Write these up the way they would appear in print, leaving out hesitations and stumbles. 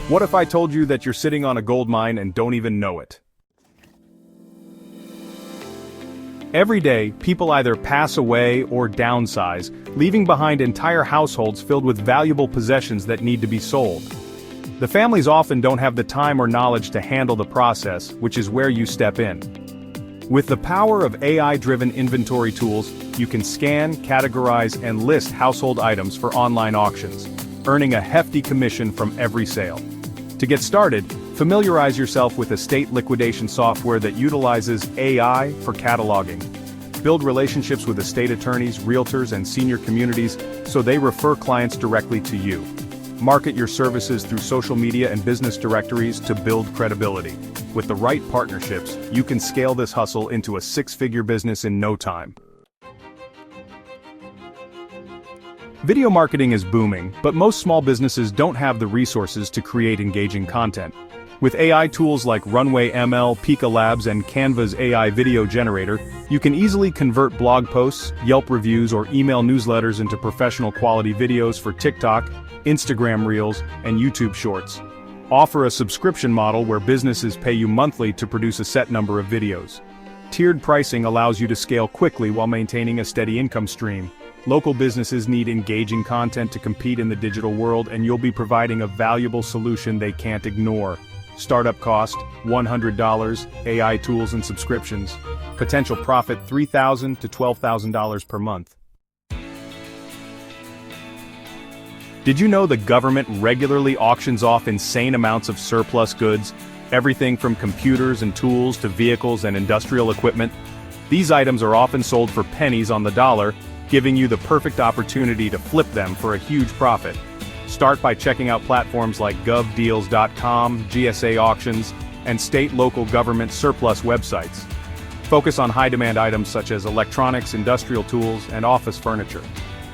What if I told you that you're sitting on a gold mine and don't even know it? Every day, people either pass away or downsize, leaving behind entire households filled with valuable possessions that need to be sold. The families often don't have the time or knowledge to handle the process, which is where you step in. With the power of AI-driven inventory tools, you can scan, categorize, and list household items for online auctions, earning a hefty commission from every sale. To get started, familiarize yourself with estate liquidation software that utilizes AI for cataloging. Build relationships with estate attorneys, realtors, and senior communities so they refer clients directly to you. Market your services through social media and business directories to build credibility. With the right partnerships, you can scale this hustle into a six-figure business in no time. Video marketing is booming, but most small businesses don't have the resources to create engaging content. With AI tools like Runway ML, Pika Labs, and Canva's AI video generator, you can easily convert blog posts, Yelp reviews, or email newsletters into professional quality videos for TikTok, Instagram Reels, and YouTube Shorts. Offer a subscription model where businesses pay you monthly to produce a set number of videos. Tiered pricing allows you to scale quickly while maintaining a steady income stream. Local businesses need engaging content to compete in the digital world, and you'll be providing a valuable solution they can't ignore. Startup cost, $100, AI tools and subscriptions. Potential profit, $3,000 to $12,000 per month. Did you know the government regularly auctions off insane amounts of surplus goods? Everything from computers and tools to vehicles and industrial equipment. These items are often sold for pennies on the dollar, giving you the perfect opportunity to flip them for a huge profit. Start by checking out platforms like govdeals.com, GSA auctions, and state-local government surplus websites. Focus on high-demand items such as electronics, industrial tools, and office furniture.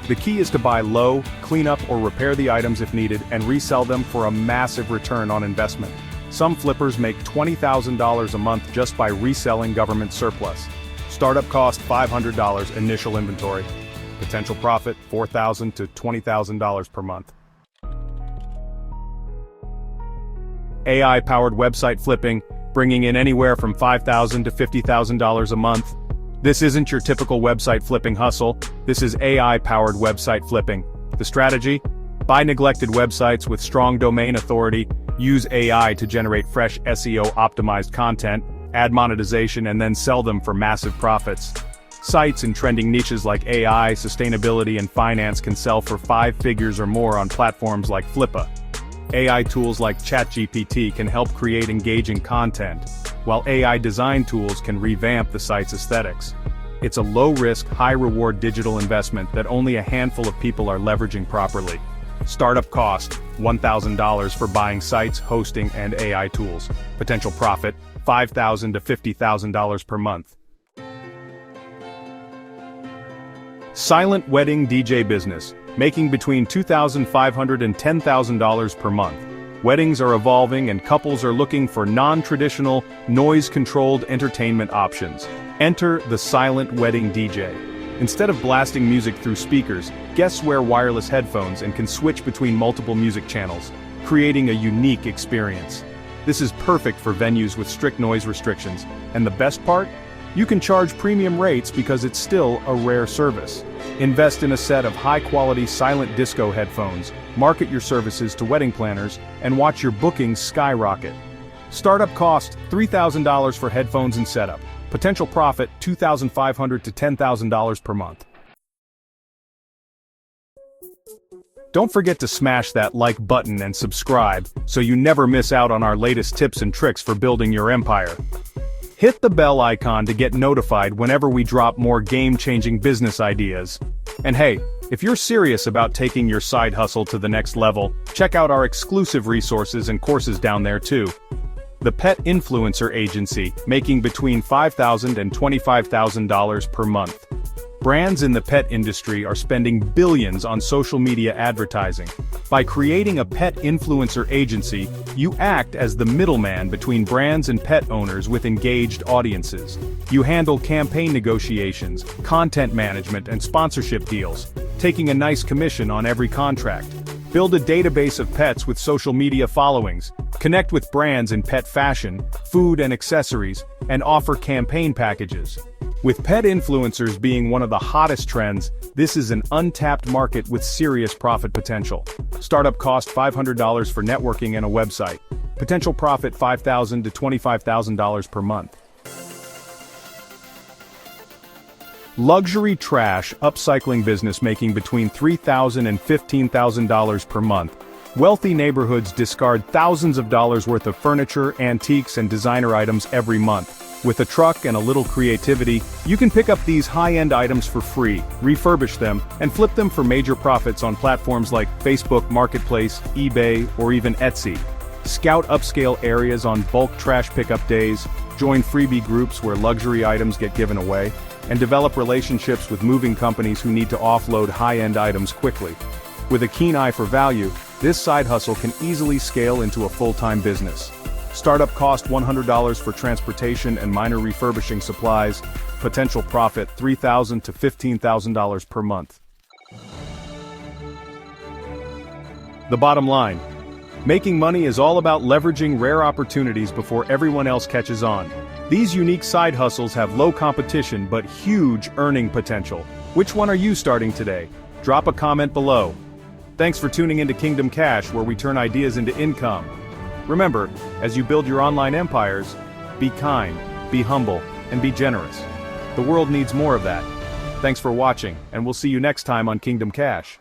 The key is to buy low, clean up or repair the items if needed, and resell them for a massive return on investment. Some flippers make $20,000 a month just by reselling government surplus. Startup cost, $500 initial inventory. Potential profit, $4,000 to $20,000 per month. AI-powered website flipping, bringing in anywhere from $5,000 to $50,000 a month. This isn't your typical website flipping hustle, this is AI-powered website flipping. The strategy? Buy neglected websites with strong domain authority, use AI to generate fresh SEO-optimized content, add monetization, and then sell them for massive profits. Sites in trending niches like AI, sustainability, and finance can sell for 5 figures or more on platforms like Flippa. AI tools like ChatGPT can help create engaging content, while AI design tools can revamp the site's aesthetics. It's a low-risk, high-reward digital investment that only a handful of people are leveraging properly. Startup cost, $1,000 for buying sites, hosting, and AI tools. Potential profit, $5,000 to $50,000 per month. Silent wedding DJ business, making between $2,500 and $10,000 per month. Weddings are evolving and couples are looking for non-traditional, noise-controlled entertainment options. Enter the silent wedding DJ. Instead of blasting music through speakers, guests wear wireless headphones and can switch between multiple music channels, creating a unique experience. This is perfect for venues with strict noise restrictions, and the best part? You can charge premium rates because it's still a rare service. Invest in a set of high-quality silent disco headphones, market your services to wedding planners, and watch your bookings skyrocket. Startup cost, $3,000 for headphones and setup. Potential profit, $2,500 to $10,000 per month. Don't forget to smash that like button and subscribe so you never miss out on our latest tips and tricks for building your empire. Hit the bell icon to get notified whenever we drop more game-changing business ideas. And hey, if you're serious about taking your side hustle to the next level, check out our exclusive resources and courses down there too. The Pet Influencer Agency, making between $5,000 and $25,000 per month. Brands in the pet industry are spending billions on social media advertising. By creating a pet influencer agency, you act as the middleman between brands and pet owners with engaged audiences. You handle campaign negotiations, content management, and sponsorship deals, taking a nice commission on every contract. Build a database of pets with social media followings, connect with brands in pet fashion, food and accessories, and offer campaign packages. With pet influencers being one of the hottest trends, this is an untapped market with serious profit potential. Startup cost $500 for networking and a website. Potential profit $5,000 to $25,000 per month. Luxury trash upcycling business making between $3,000 and $15,000 per month. Wealthy neighborhoods discard thousands of dollars worth of furniture, antiques, and designer items every month. With a truck and a little creativity, you can pick up these high-end items for free, refurbish them, and flip them for major profits on platforms like Facebook Marketplace, eBay, or even Etsy. Scout upscale areas on bulk trash pickup days, join freebie groups where luxury items get given away, and develop relationships with moving companies who need to offload high-end items quickly. With a keen eye for value, this side hustle can easily scale into a full-time business. Startup cost $100 for transportation and minor refurbishing supplies. Potential profit $3,000 to $15,000 per month. The bottom line: making money is all about leveraging rare opportunities before everyone else catches on. These unique side hustles have low competition but huge earning potential. Which one are you starting today? Drop a comment below. Thanks for tuning into Kingdom Cash, where we turn ideas into income. Remember, as you build your online empires, be kind, be humble, and be generous. The world needs more of that. Thanks for watching, and we'll see you next time on Kingdom Cash.